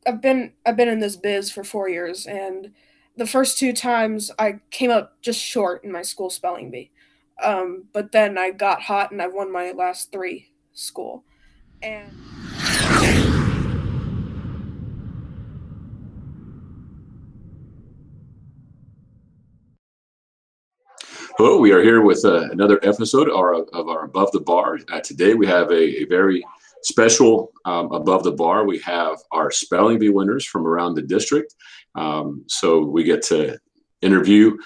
I've been in this biz for 4 years, and the first two times I came up just short in my school spelling bee. But then I got hot and I won my last three school. And Hello, we are here with another episode of our Above the Bar. Today we have a very special Above the Bar. We have our spelling bee winners from around the district. So we get to interview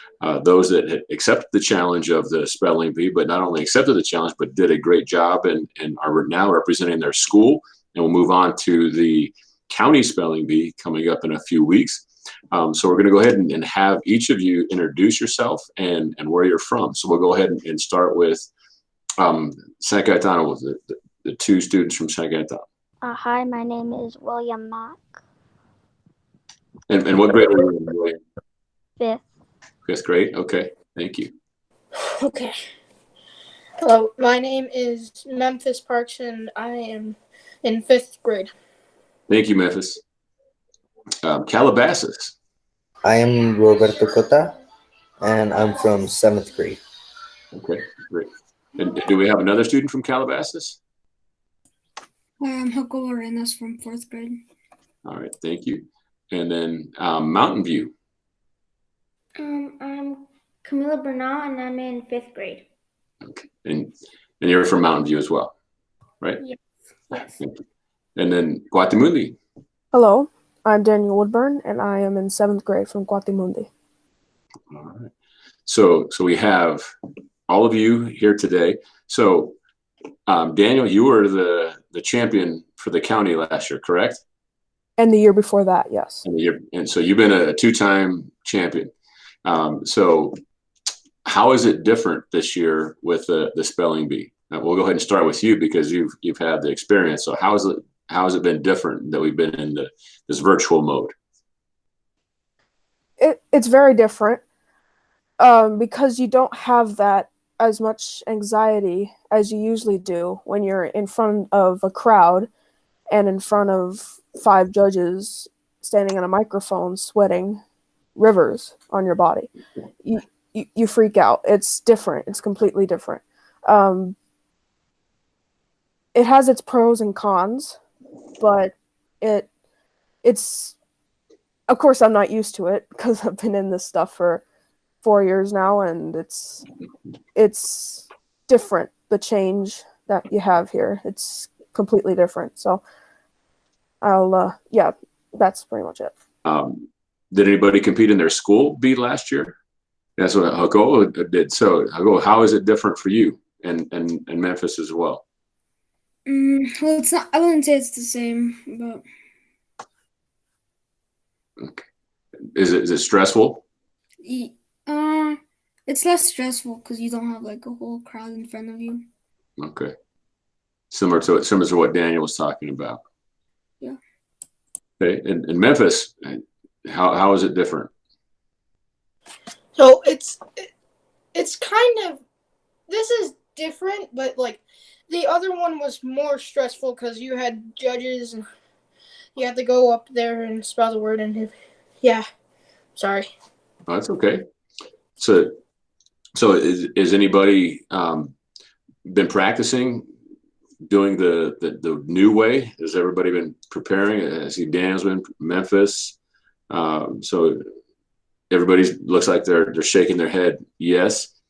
those that had accepted the challenge of the spelling bee, but not only accepted the challenge, but did a great job and are now representing their school. And we'll move on to the county spelling bee coming up in a few weeks. So we're going to go ahead and have each of you introduce yourself and where you're from. So we'll go ahead and start with San Cayetano, the two students from San Cayetano. Hi, my name is William Mack. And what grade are you in, William? Fifth. Fifth grade? Okay, thank you. Okay. Hello, my name is Memphis Parks, and I am in fifth grade. Thank you, Memphis. Calabasas. I am Roberto Cota, and I'm from seventh grade. Okay, great. And do we have another student from Calabasas? I'm Jacobo Arenas from fourth grade. All right, thank you. And then Mountain View. I'm Camila Bernal, and I'm in fifth grade. Okay, and you're from Mountain View as well, right? Yes. Yes. Thank you. And then Coatimundi. Hello, I'm Daniel Woodburn, and I am in seventh grade from Coatimundi. All right. So we have all of you here today. So Daniel, you were the champion for the county last year, correct? And the year before that, yes. And so you've been a two-time champion. So how is it different this year with the spelling bee? We'll go ahead and start with you because you've had the experience. So how has it been different that we've been in this virtual mode? It's very different because you don't have that as much anxiety as you usually do when you're in front of a crowd and in front of 5 judges standing on a microphone sweating rivers on your body. You freak out. It's different. It's completely different. It has its pros and cons, but it's of course I'm not used to it because I've been in this stuff for 4 years now, and it's different. The change that you have here, it's completely different. So yeah, that's pretty much it. Did anybody compete in their school bee last year? That's what Jacobo did. So Jacobo, how is it different for you and Memphis as well? Well, it's not. I wouldn't say it's the same, but Okay. Is it stressful? it's less stressful because you don't have like a whole crowd in front of you. Okay. Similar to what Daniel was talking about. Yeah. Okay. In Memphis, how is it different? So it's kind of, this is different, but like the other one was more stressful because you had judges and you had to go up there and spell the word, and yeah, sorry. Oh, that's okay. So is anybody been practicing doing the new way? Has everybody been preparing? I see Dan's been Memphis. So everybody looks like they're shaking their head yes.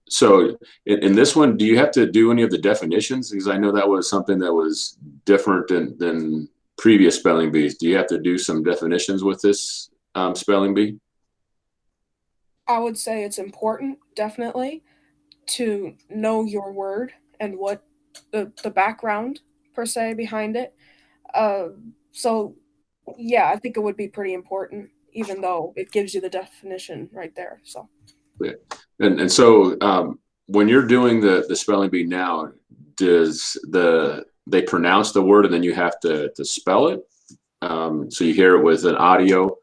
So in this one, do you have to do any of the definitions? Because I know that was something that was different than previous spelling bees. Do you have to do some definitions with this spelling bee? I would say it's important, definitely, to know your word and what the background per se behind it. So yeah, I think it would be pretty important, even though it gives you the definition right there. So Yeah. And so when you're doing the spelling bee now, does they pronounce the word and then you have to spell it? So you hear it with an audio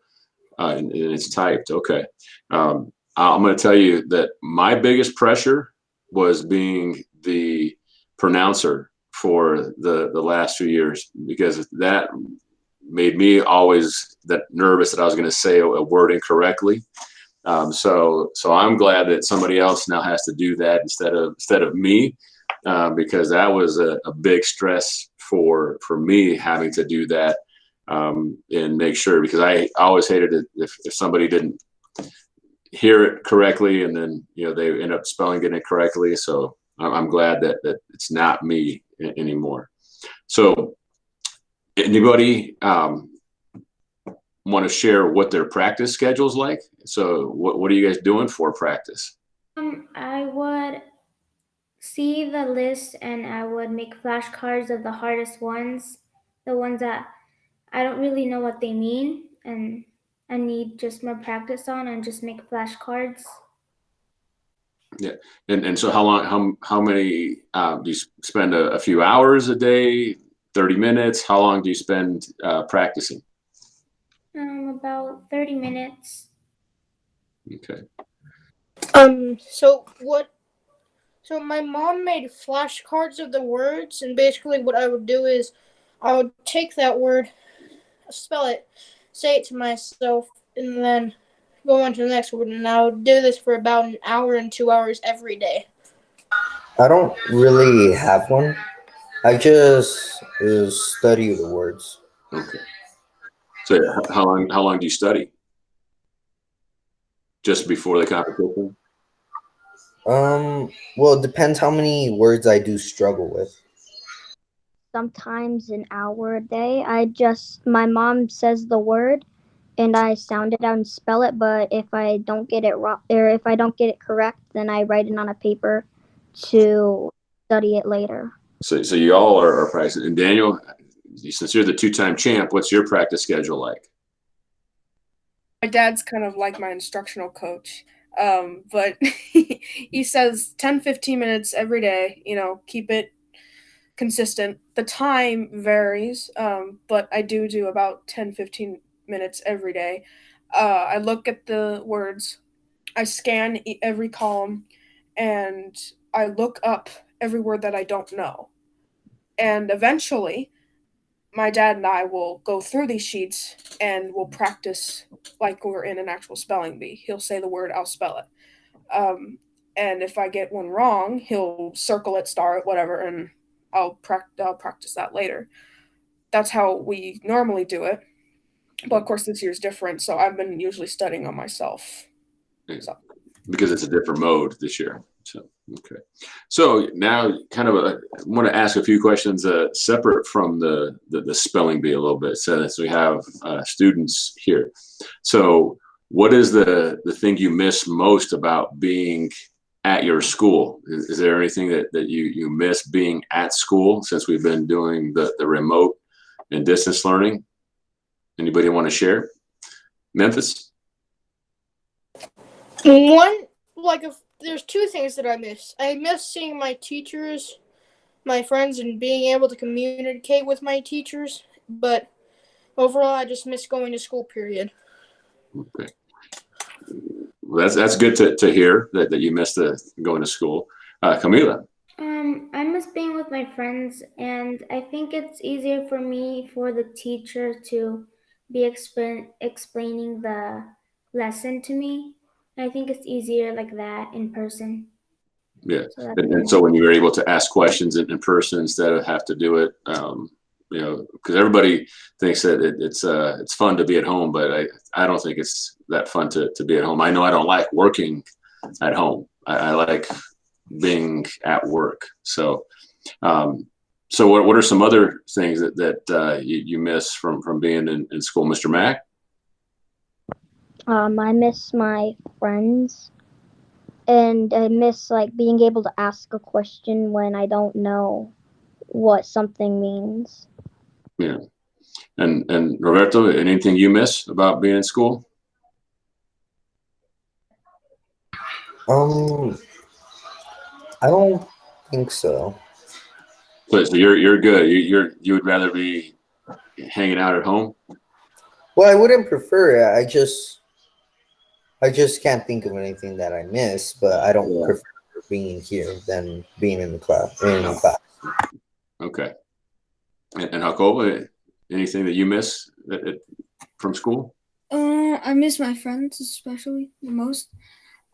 and it's typed. Okay. I'm going to tell you that my biggest pressure was being the pronouncer for the last few years, because made me always that nervous that I was going to say a word incorrectly. So I'm glad that somebody else now has to do that instead of me, because that was a big stress for me having to do that, and make sure, because I always hated it if somebody didn't hear it correctly and then they end up spelling it incorrectly. So I'm glad that it's not me anymore. So anybody want to share what their practice schedule's like? So what are you guys doing for practice? I would see the list and I would make flashcards of the hardest ones, the ones that I don't really know what they mean and I need just more practice on, and just make flashcards. Yeah. And so how many do you spend a few hours a day, 30 minutes? How long do you spend practicing? About 30 minutes. Okay. So my mom made flashcards of the words, and basically what I would do is I would take that word, spell it, say it to myself, and then go on to the next word, and I would do this for about an hour and 2 hours every day. I don't really have one. I just study the words. Okay. So how long do you study? Just before the competition? Well, it depends how many words I do struggle with. Sometimes an hour a day. My mom says the word and I sound it out and spell it, but if I don't get it wrong, or if I don't get it correct, then I write it on a paper to study it later. So you all are practicing. And Daniel, since you're the two-time champ, what's your practice schedule like? My dad's kind of like my instructional coach. But he says 10-15 minutes every day, keep it consistent. The time varies, but I do about 10-15 minutes every day. I look at the words, I scan every column, and I look up every word that I don't know. And eventually, my dad and I will go through these sheets and we'll practice like we're in an actual spelling bee. He'll say the word, I'll spell it. And if I get one wrong, he'll circle it, star it, whatever, and I'll practice that later. That's how we normally do it. But of course, this year's different, so I've been usually studying on myself. So. Because it's a different mode this year. So okay. So now, I want to ask a few questions separate from the spelling bee a little bit, since we have students here. So, what is the thing you miss most about being at your school? Is there anything that you miss being at school since we've been doing the remote and distance learning? Anybody want to share? Memphis? There's two things that I miss. I miss seeing my teachers, my friends, and being able to communicate with my teachers. But overall, I just miss going to school, period. Okay. Well, that's good to hear that you missed going to school. Camila? I miss being with my friends, and I think it's easier for me for the teacher to be explaining the lesson to me. I think it's easier like that in person. Yeah, and so when you were able to ask questions in person instead of have to do it, because everybody thinks that it's fun to be at home, but I don't think it's that fun to be at home. I know I don't like working at home. I like being at work. So, what are some other things that you miss from being in school, Mr. Mack? I miss my friends, and I miss being able to ask a question when I don't know what something means. Yeah. And Roberto, anything you miss about being in school? I don't think so. So you're good. You would rather be hanging out at home? Well, I wouldn't prefer it. I just can't think of anything that I miss, but I don't prefer being here than being in the class. Okay. And Jacobo, anything that you miss from school? I miss my friends especially the most.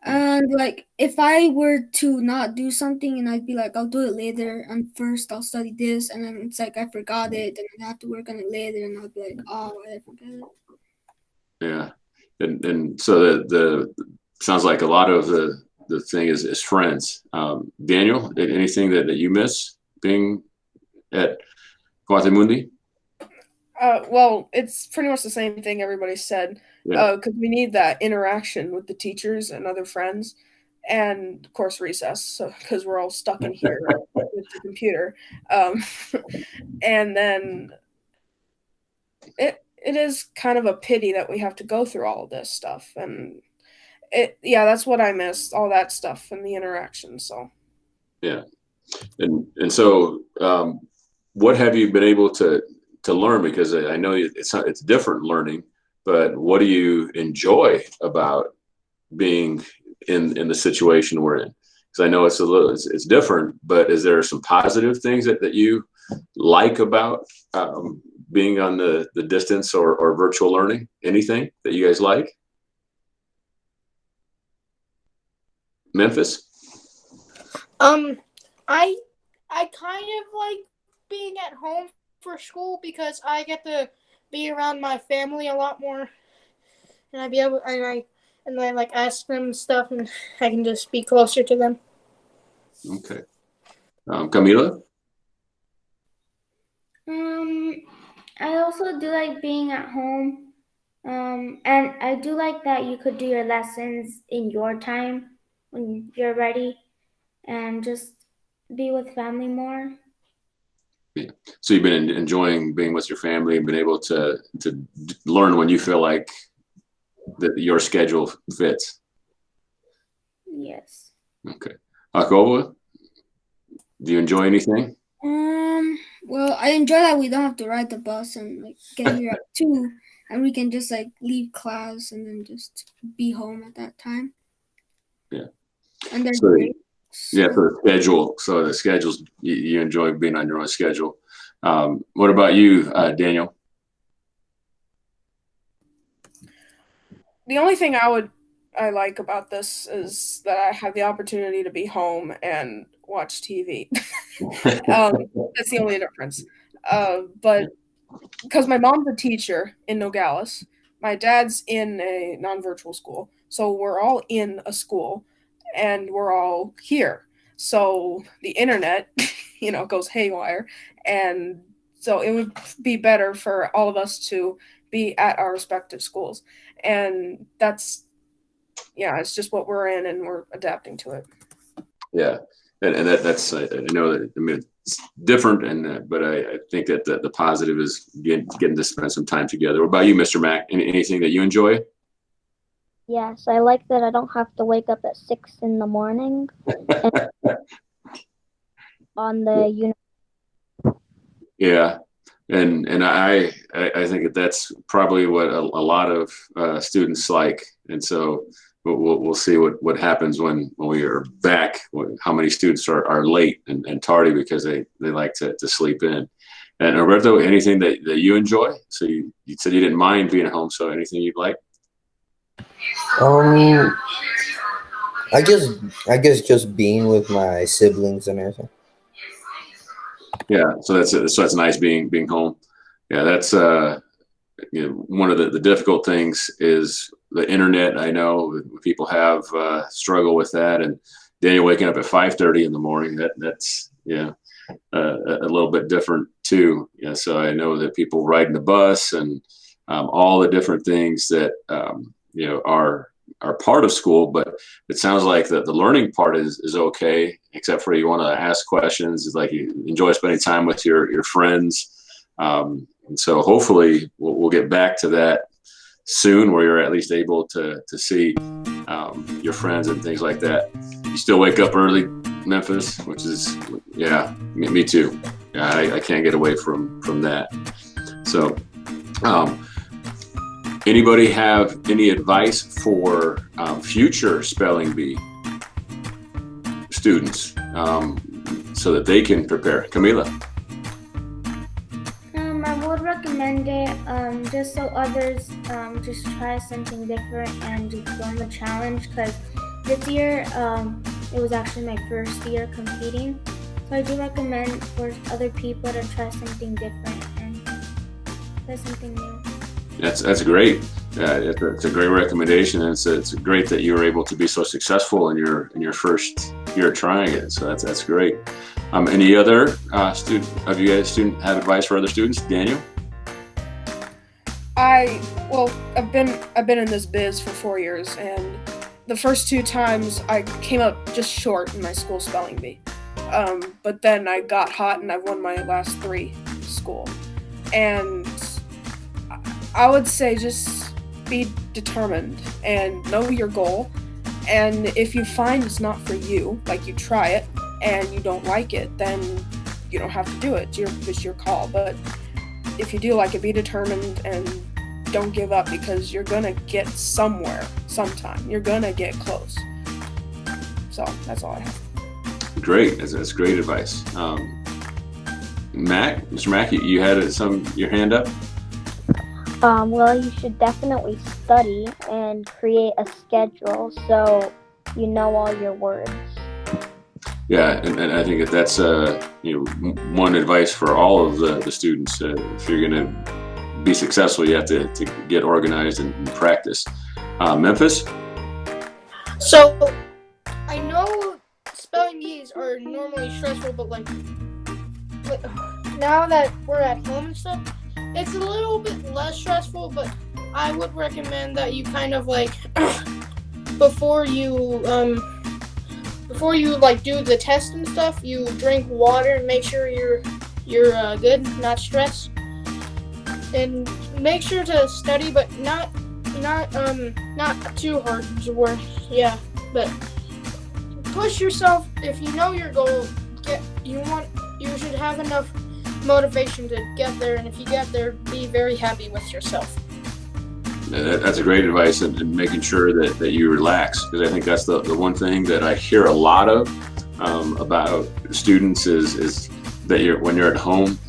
And like if I were to not do something and I'd be like, I'll do it later, and first I'll study this, and then it's like I forgot it, and I have to work on it later, and I'll be like, oh, I forgot it. Yeah, and so the sounds like a lot of the thing is friends. Daniel, anything that you miss being at Coatimundi? Well, it's pretty much the same thing everybody said. Yeah. Because we need that interaction with the teachers and other friends, and of course recess. So because we're all stuck in here with the computer, and then it is kind of a pity that we have to go through all of this stuff, and that's what I miss, all that stuff and the interaction. So yeah, and so what have you been able to learn? Because I know it's different learning, but what do you enjoy about being in the situation we're in? Because I know it's different, but is there some positive things that you like about being on the distance or virtual learning? Anything that you guys like? Memphis? I kind of like being at home for school because I get to be around my family a lot more, and I like ask them stuff, and I can just be closer to them. Okay. Camila? I also do like being at home. And I do like that you could do your lessons in your time when you're ready and just be with family more. Yeah. So you've been enjoying being with your family and been able to learn when you feel like that your schedule fits. Yes. Okay. Jacoba, do you enjoy anything? Well, I enjoy that we don't have to ride the bus and like get here at 2, and we can just like leave class and then just be home at that time. Yeah. And they're so, great. Yeah, so the schedule. So the schedules, you enjoy being on your own schedule. What about you, Daniel? the only thing I like about this is that I have the opportunity to be home and watch TV. That's the only difference. But because my mom's a teacher in Nogales, my dad's in a non-virtual school, so we're all in a school, and we're all here. So the internet, goes haywire, and so it would be better for all of us to be at our respective schools, and it's just what we're in, and we're adapting to it. Yeah, and that's I know that it's different, and but I think that the positive is getting to spend some time together. What about you, Mr. Mack? Anything that you enjoy? Yes, I like that I don't have to wake up at 6 in the morning on the Yeah, and I think that's probably what a lot of students like, and so we'll see what happens when we are back. How many students are late and tardy because they like to sleep in. And Roberto, anything that you enjoy? So you said you didn't mind being at home. So anything you'd like? I guess just being with my siblings and everything. Yeah, so that's nice being home. Yeah, that's one of the difficult things is the internet. I know people have struggle with that, and Daniel waking up at 5:30 in the morning. That's a little bit different too. Yeah, so I know that people riding the bus and all the different things that are part of school, but it sounds like the learning part is okay, except for you want to ask questions. It's like you enjoy spending time with your friends. And so hopefully we'll get back to that soon, where you're at least able to see your friends and things like that. You still wake up early, Memphis, which is, me too. Yeah, I can't get away from that. So anybody have any advice for future spelling bee students so that they can prepare? Camila? I would recommend it just so others just try something different and just go on the challenge. Because this year it was actually my first year competing, so I do recommend for other people to try something different and try something new. That's great. It's a great recommendation, and it's great that you were able to be so successful in your first year trying it. So that's great. Any other student have advice for other students? Daniel? I've been in this biz for 4 years, and the first 2 times I came up just short in my school spelling bee. But then I got hot and I won my last 3 school. And I would say just be determined and know your goal. And if you find it's not for you, like you try it and you don't like it, then you don't have to do it. It's your call. But if you do like it, be determined and don't give up, because you're gonna get somewhere sometime. You're gonna get close. So that's all I have. Great. That's great advice. Mr. Mack, you had your hand up? Well, you should definitely study and create a schedule so you know all your words. Yeah, and I think that's one advice for all of the students. If you're going to be successful, you have to get organized and practice. Memphis? So, I know spelling bees are normally stressful, but like now that we're at home and stuff, it's a little bit less stressful. But I would recommend that you kind of like before you like do the test and stuff, you drink water and make sure you're good, not stressed, and make sure to study, but not too hard. But push yourself. If you know your goal, you should have enough motivation to get there, and if you get there, be very happy with yourself. That's a great advice, and making sure that you relax, because I think that's the one thing that I hear a lot of about students is that when you're at home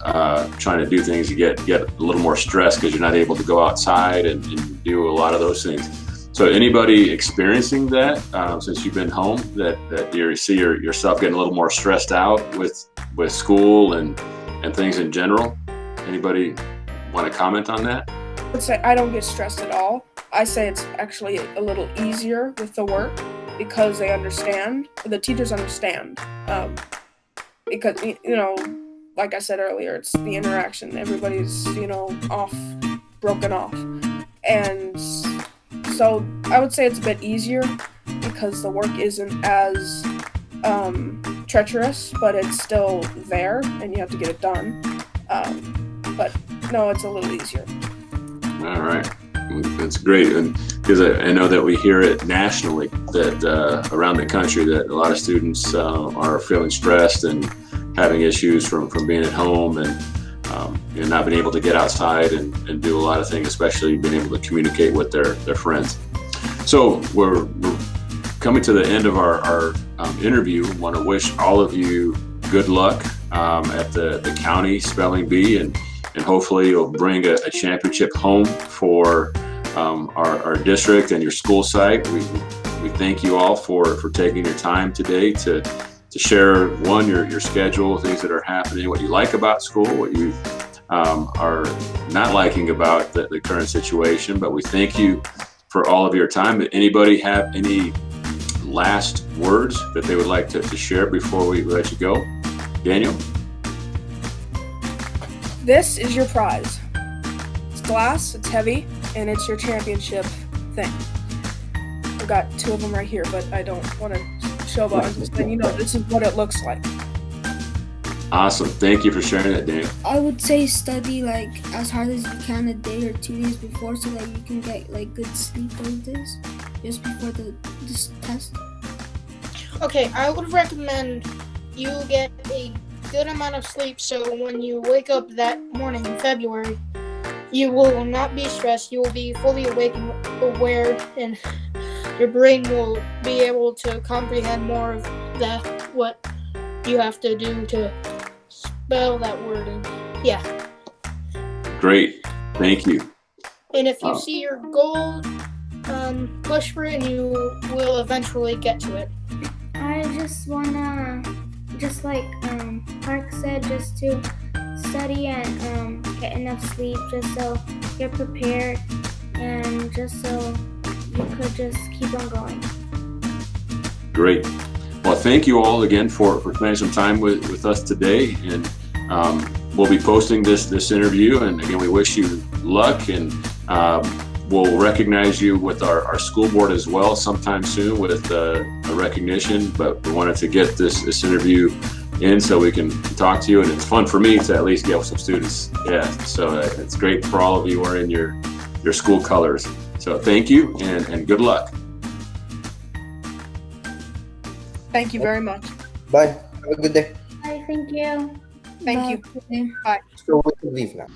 trying to do things, you get a little more stressed because you're not able to go outside and do a lot of those things. So anybody experiencing that since you've been home, that you see yourself getting a little more stressed out with school and things in general? Anybody want to comment on that? I would say I don't get stressed at all. I say it's actually a little easier with the work because they understand. The teachers understand. Because, like I said earlier, it's the interaction. Everybody's, broken off. And so I would say it's a bit easier because the work isn't as treacherous, but it's still there and you have to get it done. But no, it's a little easier. All right. That's great. And because I know that we hear it nationally, that around the country, that a lot of students are feeling stressed and having issues from being at home and not being able to get outside and do a lot of things, especially being able to communicate with their friends. So we're coming to the end of our interview. Want to wish all of you good luck at the county spelling bee, and hopefully you'll bring a championship home for our district and your school site. We thank you all for taking your time today to share your schedule, things that are happening, what you like about school, what you are not liking about the current situation. But we thank you for all of your time. Did anybody have any last words that they would like to share before we let you go? Daniel? This is your prize. It's glass, it's heavy, and it's your championship thing. I've got 2 of them right here, but I don't want to show up. I'm just letting this is what it looks like. Awesome. Thank you for sharing that, Daniel. I would say study as hard as you can a day or 2 days before, so that you can get good sleep those days, just before this test. Okay, I would recommend you get a good amount of sleep, so when you wake up that morning in February, you will not be stressed. You will be fully awake and aware, and your brain will be able to comprehend more of what you have to do to spell that word. And yeah. Great. Thank you. And if you see your goal, push for it and you will eventually get to it. I just wanna, just like Park said, just to study and get enough sleep, just so you're prepared and just so you could just keep on going. Great. Well, thank you all again for spending some time with us today, and we'll be posting this interview, and again, we wish you luck, and we'll recognize you with our school board as well sometime soon with a recognition, but we wanted to get this interview in so we can talk to you, and it's fun for me to at least get with some students. Yeah, so it's great for all of you wearing your school colors. So thank you, and good luck. Thank you very much. Bye. Have a good day. Bye, thank you. Thank you. you. Bye. So we can leave now.